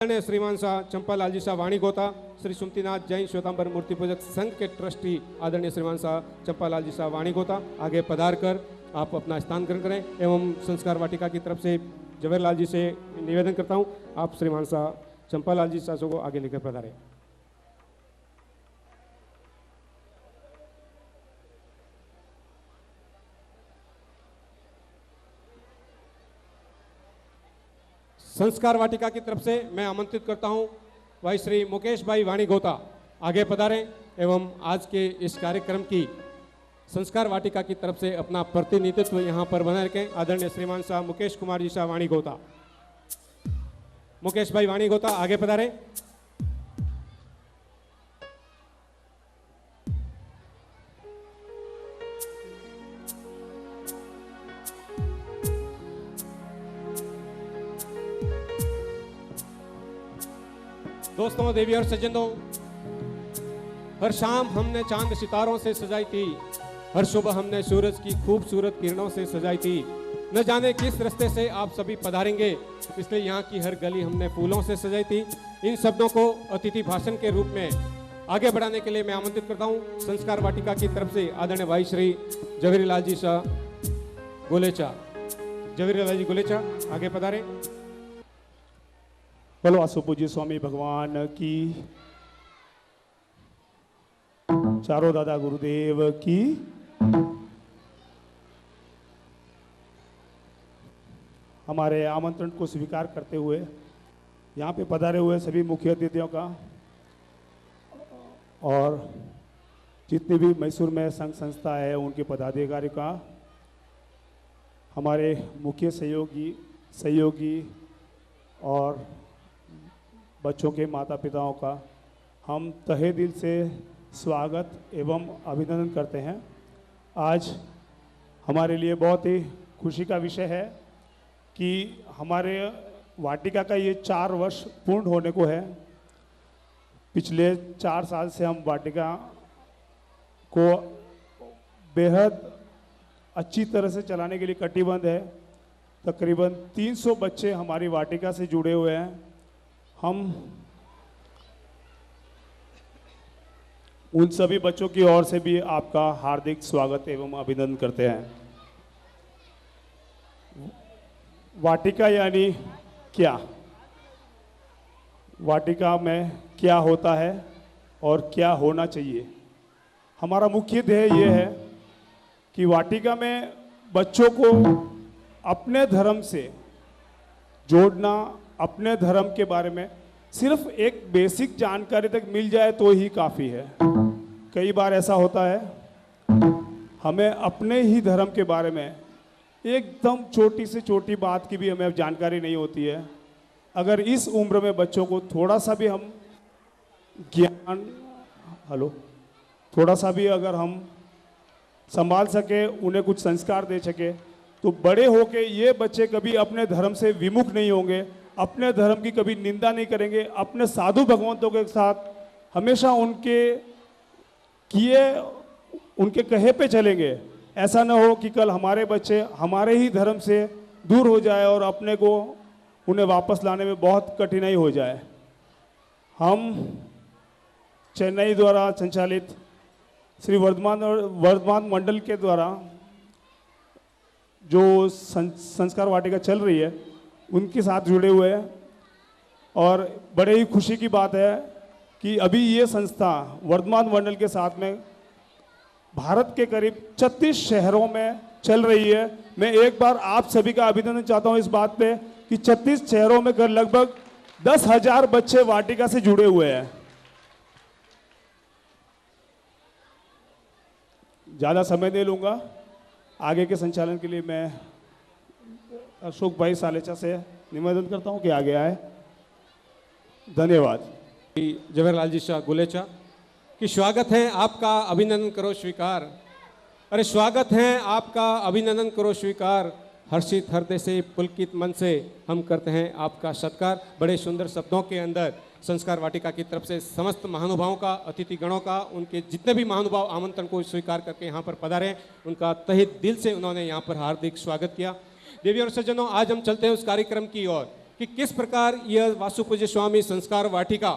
आदरणीय श्रीमान शाह चंपालाल जी शाह वाणी गोता, श्री सुमतिनाथ जैन श्वेतांबर मूर्ति पूजक संघ के ट्रस्टी आदरणीय श्रीमान शाह चंपालाल जी शाह वाणी गोता आगे पधार कर आप अपना स्थान ग्रहण करें। एवं संस्कार वाटिका की तरफ से जवाहरलाल जी से निवेदन करता हूं, आप श्रीमान शाह चंपालाल जी शाह को आगे लेकर पधारें। संस्कार वाटिका की तरफ से मैं आमंत्रित करता हूं भाई श्री मुकेश भाई वाणी गोता आगे पधारें एवं आज के इस कार्यक्रम की संस्कार वाटिका की तरफ से अपना प्रतिनिधित्व यहां पर बनाए रखें। आदरणीय श्रीमान शाह मुकेश कुमार जी शाह वाणी गोता, मुकेश भाई वाणी गोता आगे पधारें। दोस्तों, देवी और सज्जनों, हर शाम हमने चांद सितारों से सजाई थी, हर सुबह हमने सूरज की खूबसूरत किरणों से सजाई थी। न जाने किस रास्ते से आप सभी पधारेंगे, इसलिए यहाँ की हर गली हमने फूलों से सजाई थी। इन शब्दों को अतिथि भाषण के रूप में आगे बढ़ाने के लिए मैं आमंत्रित करता हूँ संस्कार वाटिका की तरफ से आदरणीय भाई श्री जवाहरलाल जी शाह गोलेचा। जवाहरलाल जी गोलेचा आगे पधारें। बोलो आसुपूज्य स्वामी भगवान की, चारों दादा गुरुदेव की। हमारे आमंत्रण को स्वीकार करते हुए यहाँ पे पधारे हुए सभी मुख्य अतिथियों का और जितने भी मैसूर में संघ संस्था है उनके पदाधिकारी का, हमारे मुख्य सहयोगी और बच्चों के माता पिताओं का हम तहे दिल से स्वागत एवं अभिनंदन करते हैं। आज हमारे लिए बहुत ही खुशी का विषय है कि हमारे वाटिका का ये 4 वर्ष पूर्ण होने को है। पिछले 4 साल से हम वाटिका को बेहद अच्छी तरह से चलाने के लिए कटिबद्ध है। तकरीबन 300 बच्चे हमारी वाटिका से जुड़े हुए हैं। हम उन सभी बच्चों की ओर से भी आपका हार्दिक स्वागत एवं अभिनंदन करते हैं। वाटिका यानी क्या, वाटिका में क्या होता है और क्या होना चाहिए। हमारा मुख्य ध्येय ये है कि वाटिका में बच्चों को अपने धर्म से जोड़ना, अपने धर्म के बारे में सिर्फ एक बेसिक जानकारी तक मिल जाए तो ही काफ़ी है। कई बार ऐसा होता है हमें अपने ही धर्म के बारे में एकदम छोटी से छोटी बात की भी हमें जानकारी नहीं होती है। अगर इस उम्र में बच्चों को थोड़ा सा भी हम ज्ञान थोड़ा सा भी अगर हम संभाल सके, उन्हें कुछ संस्कार दे सके, तो बड़े होके ये बच्चे कभी अपने धर्म से विमुख नहीं होंगे, अपने धर्म की कभी निंदा नहीं करेंगे, अपने साधु भगवंतों के साथ हमेशा उनके कहे पे चलेंगे। ऐसा ना हो कि कल हमारे बच्चे हमारे ही धर्म से दूर हो जाए और अपने को उन्हें वापस लाने में बहुत कठिनाई हो जाए। हम चेन्नई द्वारा संचालित श्री वर्धमान मंडल के द्वारा जो संस्कार वाटिका चल रही है उनके साथ जुड़े हुए हैं और बड़े ही खुशी की बात है कि अभी ये संस्था वर्धमान मंडल के साथ में भारत के करीब 36 शहरों में चल रही है। मैं एक बार आप सभी का अभिनंदन चाहता हूं इस बात पे कि 36 शहरों में लगभग 10,000 बच्चे वाटिका से जुड़े हुए हैं। ज़्यादा समय नहीं लूँगा, आगे के संचालन के लिए मैं अशोक भाई सालेचा से निवेदन करता हूं कि आगे आए। धन्यवाद। जवाहरलाल जी शाह गोलेचा कि स्वागत है आपका, अभिनंदन करो स्वीकार। अरे स्वागत है आपका, अभिनंदन करो स्वीकार। हर्षित हृदय से, पुलकित मन से हम करते हैं आपका सत्कार। बड़े सुंदर शब्दों के अंदर संस्कार वाटिका की तरफ से समस्त महानुभावों का, अतिथिगणों का, उनके जितने भी महानुभाव आमंत्रण को स्वीकार करके यहाँ पर पधारे, उनका तहे दिल से उन्होंने यहाँ पर हार्दिक स्वागत किया। देवी और सज्जनों, आज हम चलते हैं उस कार्यक्रम की ओर कि किस प्रकार यह वासुपूज्य स्वामी संस्कार वाटिका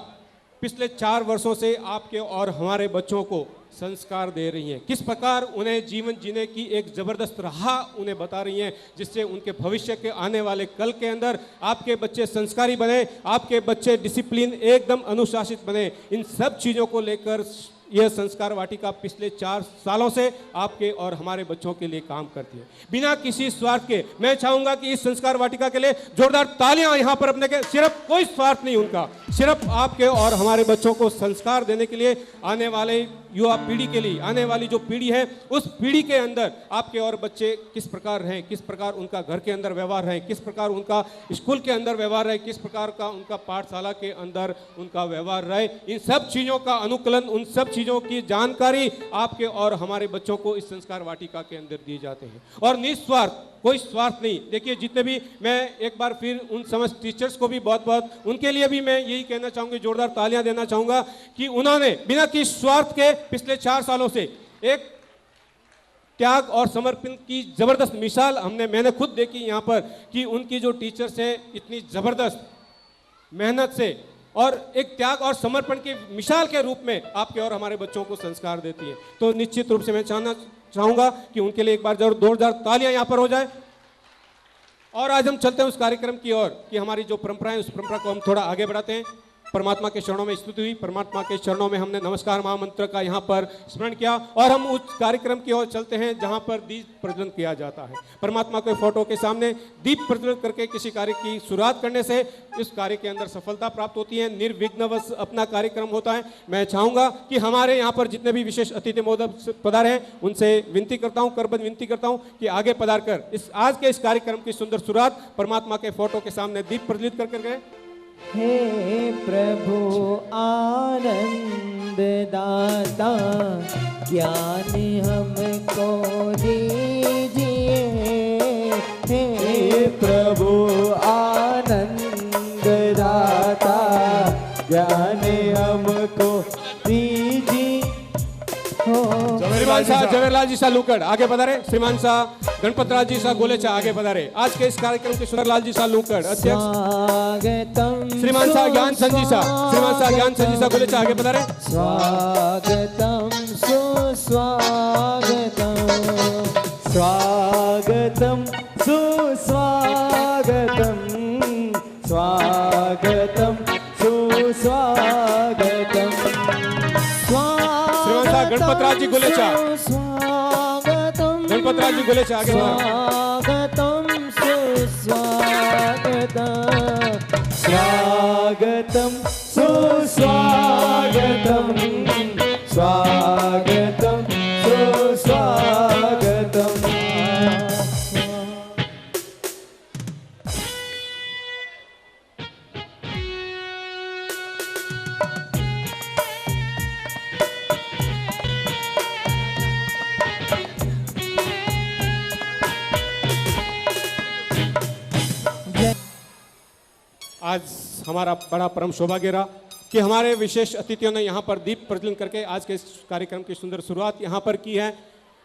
पिछले 4 वर्षों से आपके और हमारे बच्चों को संस्कार दे रही हैं, किस प्रकार उन्हें जीवन जीने की एक जबरदस्त राह उन्हें बता रही हैं, जिससे उनके भविष्य के आने वाले कल के अंदर आपके बच्चे संस्कारी बने, आपके बच्चे डिसिप्लिन एकदम अनुशासित बने। इन सब चीज़ों को लेकर यह संस्कार वाटिका पिछले 4 सालों से आपके और हमारे बच्चों के लिए काम करती है, बिना किसी स्वार्थ के। मैं चाहूंगा कि इस संस्कार वाटिका के लिए जोरदार तालियां यहां पर अपने के, सिर्फ कोई स्वार्थ नहीं उनका, सिर्फ आपके और हमारे बच्चों को संस्कार देने के लिए, आने वाले युवा पीढ़ी के लिए, आने वाली जो पीढ़ी है उस पीढ़ी के अंदर आपके और बच्चे किस प्रकार रहें, किस प्रकार उनका घर के अंदर व्यवहार रहे, किस प्रकार उनका स्कूल के अंदर व्यवहार रहे, किस प्रकार का उनका पाठशाला के अंदर उनका व्यवहार रहे, इन सब चीज़ों का अनुकूलन, उन सब चीज़ों की जानकारी आपके और हमारे बच्चों को इस संस्कार वाटिका के अंदर दिए जाते हैं। और निस्वार्थ, कोई स्वार्थ नहीं। देखिए, जितने भी, मैं एक बार फिर उन समस्त टीचर्स को भी बहुत बहुत, उनके लिए भी मैं यही कहना चाहूँगी, जोरदार तालियां देना चाहूँगा कि उन्होंने बिना किसी स्वार्थ के पिछले 4 सालों से एक त्याग और समर्पण की जबरदस्त मिसाल मैंने खुद देखी यहाँ पर, कि उनकी जो टीचर्स है इतनी जबरदस्त मेहनत से और एक त्याग और समर्पण की मिसाल के रूप में आपके और हमारे बच्चों को संस्कार देती है। तो निश्चित रूप से मैं चाहूंगा कि उनके लिए एक बार जरूर जोरदार तालियां यहां पर हो जाए। और आज हम चलते हैं उस कार्यक्रम की ओर कि हमारी जो परंपरा है उस परंपरा को हम थोड़ा आगे बढ़ाते हैं। परमात्मा के चरणों में स्तुति हुई, परमात्मा के चरणों में हमने नमस्कार महामंत्र का यहाँ पर स्मरण किया और हम उस कार्यक्रम की ओर चलते हैं जहाँ पर दीप प्रज्वलन किया जाता है। परमात्मा के फोटो के सामने दीप प्रज्वलन करके किसी कार्य की शुरुआत करने से इस कार्य के अंदर सफलता प्राप्त होती है, निर्विघ्नवश अपना कार्यक्रम होता है। मैं चाहूँगा कि हमारे यहाँ पर जितने भी विशेष अतिथि महोदय पधारे हैं उनसे विनती करता हूँ, करबद्ध विनती करता हूँ कि आगे पधार कर इस आज के इस कार्यक्रम की सुंदर शुरुआत परमात्मा के फोटो के सामने दीप प्रज्वलित कर करके। हे प्रभु आनंद दाता, ज्ञान हमको दीजिए। हे प्रभु आनंद दाता, ज्ञान हमको दीजिए। जवेरलाल जी शाह लूकड़ आगे पधारे, श्रीमान शाह गणपत राज जी शाह गोलेचा आगे पधारे। आज के इस कार्यक्रम के सुंदरलाल जी शाह लूकड़ अध्यक्ष, श्रीमान शाह ज्ञान संजी शाह, श्रीमान शाह ज्ञान संजी शाह गोलेचा आगे पधारे। स्वागतम सुस्वागतम, स्वागतम सुस्वागतम, स्वागतम सुस्वागतम। गणपत राज जी गोलेचा, गणपत राज जी गोलेचा आगे स्वागतम सुस्वागतम, स्वागतम सुस्वागतम, स्वागतम सुस्वागतम। आज हमारा बड़ा परम सौभाग्य रहा कि हमारे विशेष अतिथियों ने यहाँ पर दीप प्रज्वलन करके आज के इस कार्यक्रम की सुंदर शुरुआत यहाँ पर की है।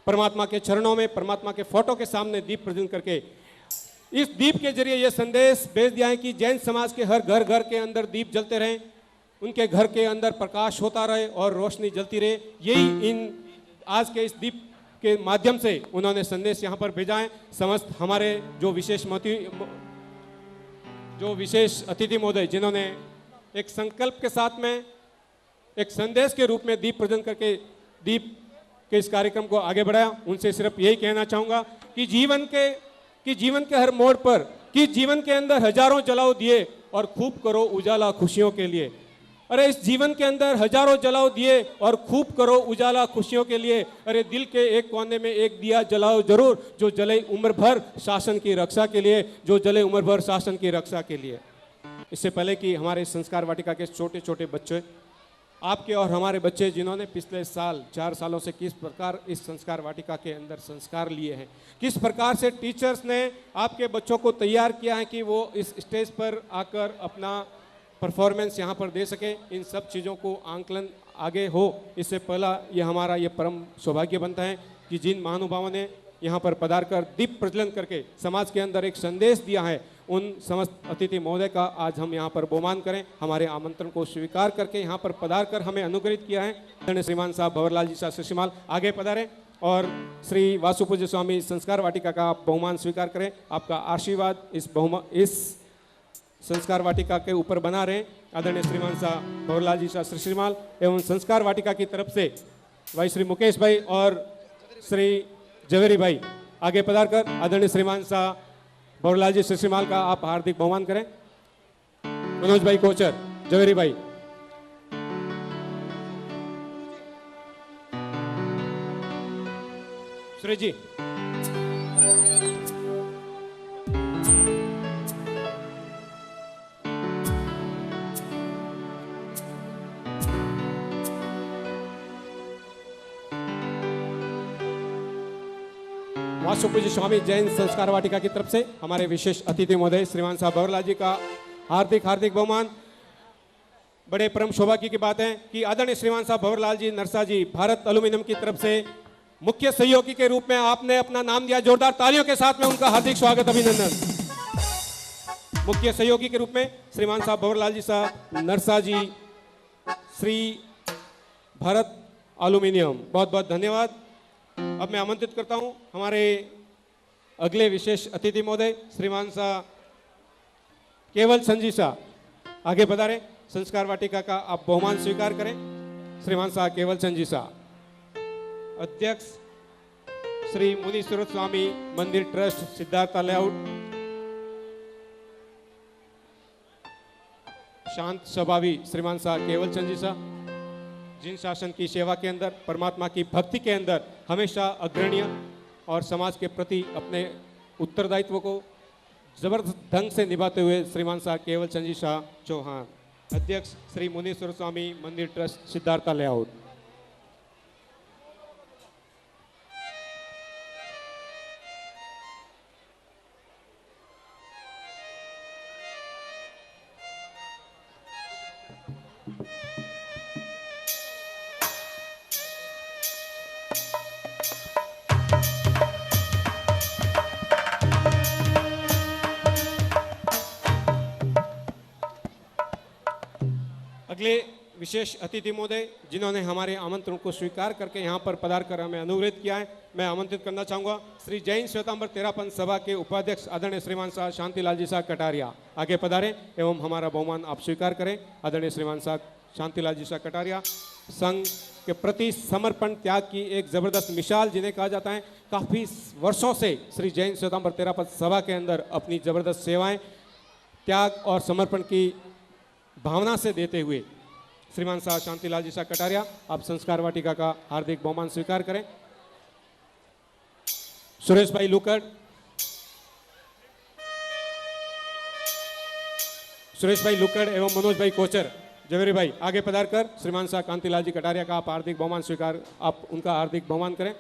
परमात्मा के चरणों में, परमात्मा के फोटो के सामने दीप प्रज्वलन करके इस दीप के जरिए ये संदेश भेज दिया है कि जैन समाज के हर घर घर के अंदर दीप जलते रहें, उनके घर के अंदर प्रकाश होता रहे और रोशनी जलती रहे। यही इन आज के इस दीप के माध्यम से उन्होंने संदेश यहाँ पर भेजा है। समस्त हमारे जो विशेष अतिथि महोदय जिन्होंने एक संकल्प के साथ में एक संदेश के रूप में दीप प्रज्वलन करके दीप के इस कार्यक्रम को आगे बढ़ाया, उनसे सिर्फ यही कहना चाहूँगा कि जीवन के हर मोड़ पर, कि जीवन के अंदर हजारों जलाओ दिए और खूब करो उजाला खुशियों के लिए। अरे इस जीवन के अंदर हजारों जलाओ दिए और खूब करो उजाला खुशियों के लिए। अरे दिल के एक कोने में एक दिया जलाओ जरूर, जो जले उम्र भर शासन की रक्षा के लिए, जो जले उम्र भर शासन की रक्षा के लिए। इससे पहले कि हमारे संस्कार वाटिका के छोटे छोटे बच्चे, आपके और हमारे बच्चे जिन्होंने पिछले साल 4 सालों से किस प्रकार इस संस्कार वाटिका के अंदर संस्कार लिए हैं, किस प्रकार से टीचर्स ने आपके बच्चों को तैयार किया है कि वो इस स्टेज पर आकर अपना परफॉर्मेंस यहाँ पर दे सके, इन सब चीज़ों को आंकलन आगे हो, इससे पहला ये हमारा ये परम सौभाग्य बनता है कि जिन महानुभावों ने यहाँ पर पधार कर दीप प्रज्वलन करके समाज के अंदर एक संदेश दिया है, उन समस्त अतिथि महोदय का आज हम यहाँ पर बहुमान करें। हमारे आमंत्रण को स्वीकार करके यहाँ पर पधार कर हमें अनुग्रहित किया है। आदरणीय श्रीमान साहब भंवरलाल जी शास्त्री श्रीमाल आगे पधारें और श्री वासुपूज्य स्वामी संस्कार वाटिका का आप बहुमान स्वीकार करें। आपका आशीर्वाद इस संस्कार वाटिका के ऊपर बना रहे। आदरणीय श्रीमान साहब भंवरलाल जी शास्त्री श्रीमाल एवं संस्कार वाटिका की तरफ से भाई श्री मुकेश भाई और श्री जवेरी भाई आगे पधार कर आदरणीय श्रीमान साहब भंवरलाल जी श्रीमाल का आप हार्दिक बहुमान करें। मनोज भाई कोचर, जवेरी भाई, सुरेश जी, वासुपूज्य स्वामी जैन संस्कार वाटिका की तरफ से हमारे विशेष अतिथि महोदय श्रीमान साहब भंवरलाल जी का हार्दिक हार्दिक बहुमान। बड़े परम सौभाग्य की बात है कि आदरणीय श्रीमान साहब भंवरलाल जी नरसा जी भारत एल्यूमिनियम की तरफ से मुख्य सहयोगी के रूप में आपने अपना नाम दिया। जोरदार तालियों के साथ में उनका हार्दिक स्वागत, अभिनंदन। मुख्य सहयोगी के रूप में श्रीमान साहब भंवरलाल जी साहब नरसा जी, श्री भारत एल्यूमिनियम, बहुत बहुत धन्यवाद। अब मैं आमंत्रित करता हूं हमारे अगले विशेष अतिथि महोदय श्रीमान साहब केवल संजी साहब आगे पधारें। संस्कार वाटिका का आप बहुमान स्वीकार करें। श्रीमान साहब केवल संजी साहब। अध्यक्ष श्री मुनि सूरत स्वामी मंदिर ट्रस्ट सिद्धार्थ लेआउट, शांत स्वभावी श्रीमान साहब केवल संजी साहब, जिन शासन की सेवा के अंदर, परमात्मा की भक्ति के अंदर हमेशा अग्रणीय और समाज के प्रति अपने उत्तरदायित्व को जबरदस्त ढंग से निभाते हुए श्रीमान साहब केवल संजी शाह चौहान। अध्यक्ष श्री मुनीश्वर स्वामी मंदिर ट्रस्ट सिद्धार्थ लेआउट। अगले विशेष अतिथि महोदय जिन्होंने हमारे आमंत्रण को स्वीकार करके यहाँ पर पधार कर हमें अनुग्रहित किया है, मैं आमंत्रित करना चाहूँगा श्री जैन श्वेतांबर तेरापंथ सभा के उपाध्यक्ष आदरणीय श्रीमान साहब शांतिलाल जी साहब कटारिया आगे पधारें एवं हमारा बहुमान आप स्वीकार करें। आदरणीय श्रीमान साहब शांतिलाल जी साहब कटारिया संघ के प्रति समर्पण त्याग की एक जबरदस्त मिसाल जिन्हें कहा जाता है। काफ़ी वर्षों से श्री जैन श्वेतांबर तेरापंथ सभा के अंदर अपनी जबरदस्त सेवाएँ त्याग और समर्पण की भावना से देते हुए श्रीमान साहब शांतिलाल जी साहब कटारिया आप संस्कार वाटिका का हार्दिक बहुमान स्वीकार करें। सुरेश भाई लुकड़, सुरेश भाई लुकड़ एवं मनोज भाई कोचर, जवेरी भाई आगे पधार कर श्रीमान साहब कांतिलाल जी कटारिया का आप हार्दिक बहुमान स्वीकार, आप उनका हार्दिक बहुमान करें।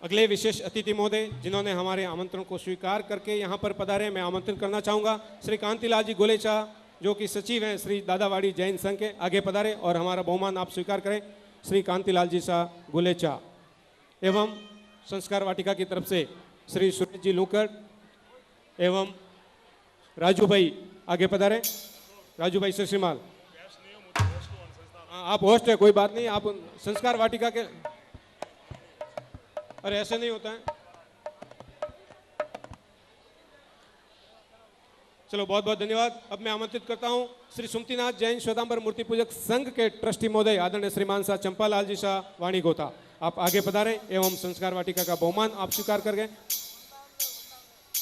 अगले विशेष अतिथि महोदय जिन्होंने हमारे आमंत्रण को स्वीकार करके यहाँ पर पधारे, मैं आमंत्रित करना चाहूँगा श्री कांतिलाल जी गोलेचा जो कि सचिव हैं श्री दादावाड़ी जैन संघ के, आगे पधारे और हमारा बहुमान आप स्वीकार करें। श्री कांतिलाल जी साहब गोलेचा एवं संस्कार वाटिका की तरफ से श्री सुरेश जी लूकड़ एवं राजू भाई आगे पधारे। राजू भाई श्रीमाल, आप होस्ट है, कोई बात नहीं, आप संस्कार वाटिका के, अरे ऐसे नहीं होता है। चलो बहुत बहुत धन्यवाद। अब मैं आमंत्रित करता हूं श्री सुमतीनाथ जैन श्वेतांबर मूर्ति पूजक संघ के ट्रस्टी महोदय आदरणीय श्रीमान साहब चंपालाल जी शाह वाणी गोता, आप आगे पधारें एवं संस्कार वाटिका का बहुमान आप स्वीकार कर गए।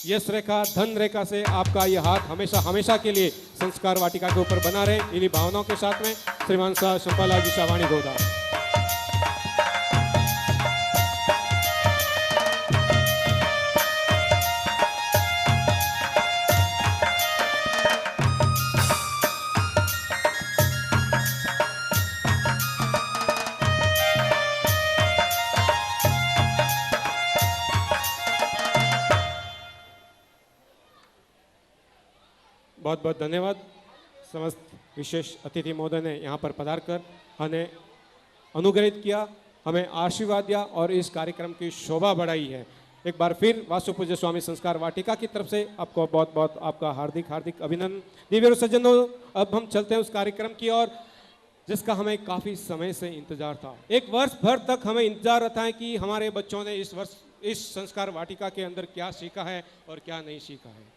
यश रेखा धन रेखा से आपका ये हाथ हमेशा हमेशा के लिए संस्कार वाटिका के ऊपर बना रहे, इन्हीं भावनाओं के साथ में श्रीमान साहब चंपालाल जी शाह वाणी गोता। बहुत बहुत धन्यवाद। समस्त विशेष अतिथि महोदय ने यहाँ पर पधार कर हमें अनुग्रहित किया, हमें आशीर्वाद दिया और इस कार्यक्रम की शोभा बढ़ाई है। एक बार फिर वासु पूज्य स्वामी संस्कार वाटिका की तरफ से आपको बहुत बहुत आपका हार्दिक हार्दिक अभिनंदन। दिव्य सज्जनों, अब हम चलते हैं उस कार्यक्रम की ओर जिसका हमें काफ़ी समय से इंतजार था। एक वर्ष भर तक हमें इंतजार रहता है कि हमारे बच्चों ने इस वर्ष इस संस्कार वाटिका के अंदर क्या सीखा है और क्या नहीं सीखा है।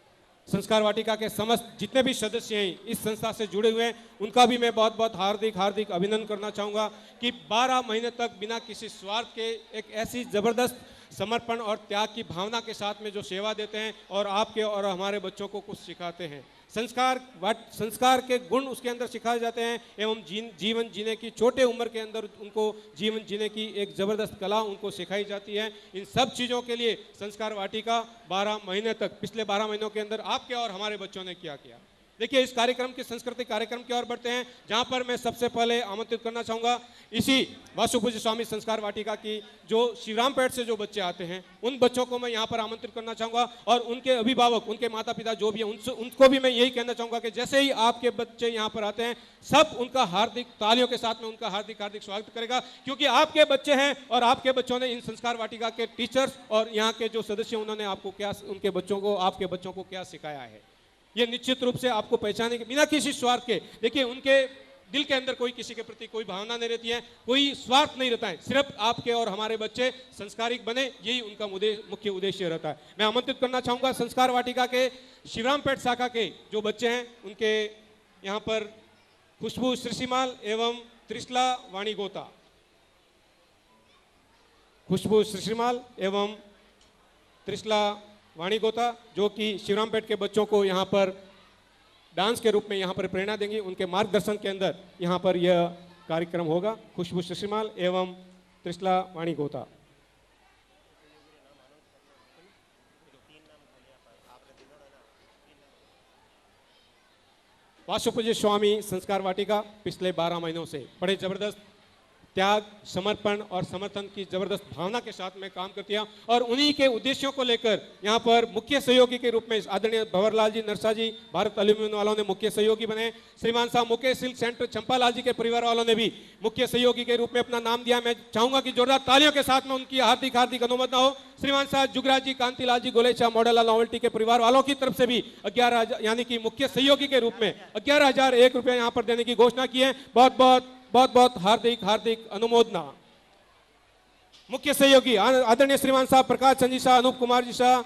संस्कार वाटिका के समस्त जितने भी सदस्य हैं इस संस्था से जुड़े हुए हैं, उनका भी मैं बहुत बहुत हार्दिक हार्दिक अभिनंदन करना चाहूँगा कि 12 महीने तक बिना किसी स्वार्थ के एक ऐसी ज़बरदस्त समर्पण और त्याग की भावना के साथ में जो सेवा देते हैं और आपके और हमारे बच्चों को कुछ सिखाते हैं। संस्कार के गुण उसके अंदर सिखाए जाते हैं एवं जीवन जीने की छोटे उम्र के अंदर उनको जीवन जीने की एक ज़बरदस्त कला उनको सिखाई जाती है। इन सब चीज़ों के लिए संस्कार वाटिका 12 महीने तक, पिछले 12 महीनों के अंदर आपके और हमारे बच्चों ने क्या किया। देखिए, इस कार्यक्रम की सांस्कृतिक कार्यक्रम की ओर बढ़ते हैं, जहां पर मैं सबसे पहले आमंत्रित करना चाहूँगा इसी वासु पूज्य स्वामी संस्कार वाटिका की जो श्रीरामपेट से जो बच्चे आते हैं उन बच्चों को मैं यहाँ पर आमंत्रित करना चाहूँगा और उनके अभिभावक, उनके माता पिता जो भी हैं उनको भी मैं यही कहना चाहूँगा कि जैसे ही आपके बच्चे यहाँ पर आते हैं सब उनका हार्दिक तालियों के साथ में उनका हार्दिक हार्दिक स्वागत करेगा, क्योंकि आपके बच्चे हैं और आपके बच्चों ने इन संस्कार वाटिका के टीचर्स और यहाँ के जो सदस्य उन्होंने आपको क्या, उनके बच्चों को, आपके बच्चों को क्या सिखाया है। ये निश्चित रूप से आपको पहचाने के बिना किसी स्वार्थ के, देखिए उनके दिल के अंदर कोई किसी के प्रति कोई भावना नहीं रहती है, कोई स्वार्थ नहीं रहता है, सिर्फ आपके और हमारे बच्चे संस्कारिक बने, यही उनका मुख्य उद्देश्य रहता है। मैं आमंत्रित करना चाहूँगा संस्कार वाटिका के शिवरामपेट शाखा के जो बच्चे हैं उनके यहाँ पर खुशबू श्रीमाल एवं त्रिशला वाणी गोता, खुशबू श्रीमाल एवं त्रिशला वाणी गोता जो कि शिवरामपेट के बच्चों को यहाँ पर डांस के रूप में यहाँ पर प्रेरणा देंगी। उनके मार्गदर्शन के अंदर यहाँ पर यह कार्यक्रम होगा। खुशबू श्रीमाल एवं त्रिशला वाणी गोता। वासु पूज्य स्वामी संस्कार वाटिका पिछले 12 महीनों से बड़े जबरदस्त त्याग, समर्पण और समर्थन की जबरदस्त भावना के साथ में काम करती है और उन्हीं के उद्देश्यों को लेकर यहाँ पर मुख्य सहयोगी के रूप में आदरणीय भंवरलाल जी नरसा जी भारत एल्यूमिनियम वालों ने मुख्य सहयोगी बने। श्रीमान साहब मुकेश सिल्क सेंटर चंपालाल जी के परिवार वालों ने भी मुख्य सहयोगी के रूप में अपना नाम दिया। मैं चाहूंगा कि जोरदार तालियों के साथ में उनकी हार्दिक हार्दिक अनुमोदना हो। श्रीमान साहब जुगराज जी, कांतिलाल जी गोलेचा मॉडल नॉवेल्टी के परिवार वालों की तरफ से भी 11,000 यानी कि मुख्य सहयोगी के रूप में 11,001 रुपये यहाँ पर देने की घोषणा की है। बहुत बहुत हार्दिक हार्दिक अनुमोदना। मुख्य सहयोगी आदरणीय श्रीमान साहब प्रकाश चंद जी शाह, अनूप कुमार जी शाह,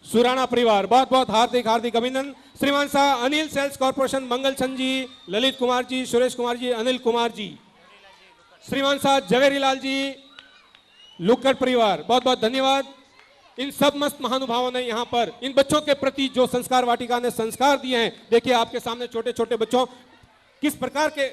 सुराना परिवार, बहुत बहुत हार्दिक हार्दिक अभिनंदन। श्रीमान साहब अनिल सेल्स कॉर्पोरेशन, मंगल चंद जी, ललित कुमार जी, सुरेश कुमार जी, अनिल कुमार जी। श्रीमान साहब जवेरी लाल जी, लुक्कड़ परिवार, बहुत बहुत धन्यवाद। इन सब मस्त महानुभावों ने यहाँ पर इन बच्चों के प्रति जो संस्कार वाटिका ने संस्कार दिए हैं, देखिए आपके सामने छोटे छोटे बच्चों किस प्रकार के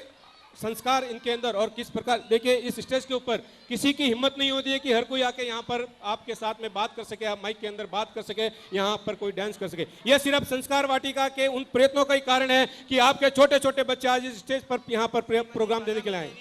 संस्कार इनके अंदर और किस प्रकार, देखिए इस स्टेज के ऊपर किसी की हिम्मत नहीं होती है कि हर कोई आके यहाँ पर आपके साथ में बात कर सके, आप माइक के अंदर बात कर सके, यहाँ पर कोई डांस कर सके। यह सिर्फ संस्कार वाटिका के उन प्रयत्नों का ही कारण है कि आपके छोटे छोटे बच्चे आज इस स्टेज पर यहाँ पर प्रोग्राम देने के लिए आए।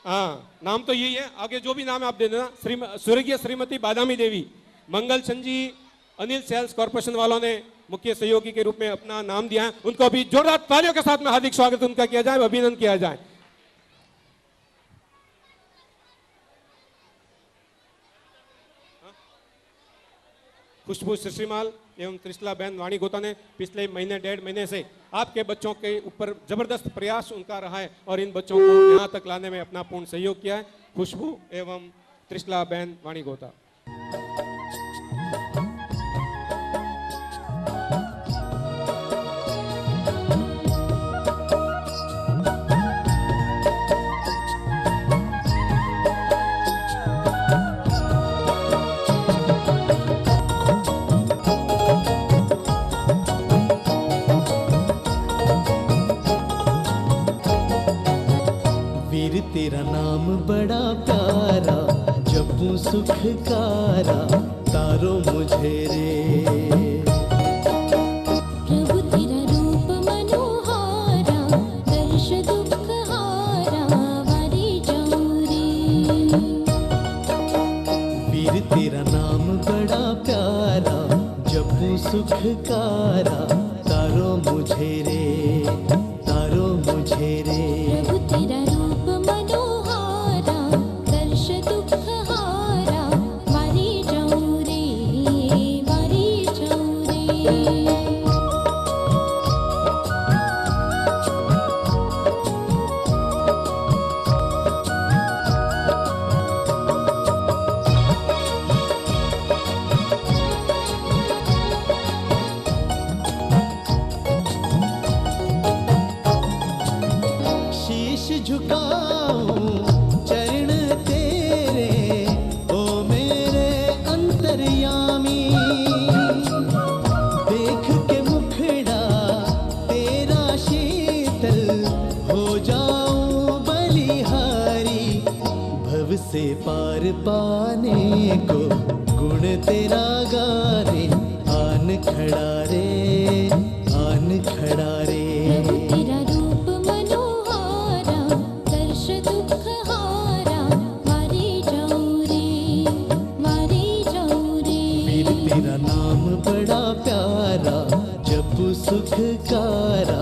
हाँ, नाम तो यही है, आगे जो भी नाम है आप दे देना। स्वर्गीय श्रीमती बादामी देवी, मंगल चंद जी, अनिल सेल्स कॉर्पोरेशन वालों ने मुख्य सहयोगी के रूप में अपना नाम दिया है, उनको भी जोरदार तालियों के साथ में हार्दिक स्वागत उनका किया जाए, अभिनंदन किया जाए। खुशबू श्रीमाल एवं त्रिशला बहन वाणी गोता ने पिछले महीने 1.5 महीने से आपके बच्चों के ऊपर जबरदस्त प्रयास उनका रहा है और इन बच्चों को यहाँ तक लाने में अपना पूर्ण सहयोग किया है। खुशबू एवं त्रिशला बहन वाणी गोता। तेरा नाम बड़ा प्यारा, जपूं सुखकारा, तारो मुझे रे। प्रभु तेरा रूप मनोहारा, दर्श दुख हारा, वारे जाऊं रे। प्यारा जपू सुखकारा तारो मुझे रे तारो मुझे रे प्रभु तेरा रूप मनोहारा दर्श दुख हारा मारी जाऊं रे मारी जाऊं रे शीश झुकाऊं चरण तेरे ओ मेरे अंतर्यामी देख के मुखड़ा तेरा शीतल हो जाऊं बलिहारी भव से पार पाने को गुण तेरा गाने आन खड़ा रे आन खड़ा रे प्रभु तेरा रूप मनोहारा दर्श दुख हारा मारी जाऊं रे फिर तेरा नाम बड़ा प्यारा जपू सुखकारा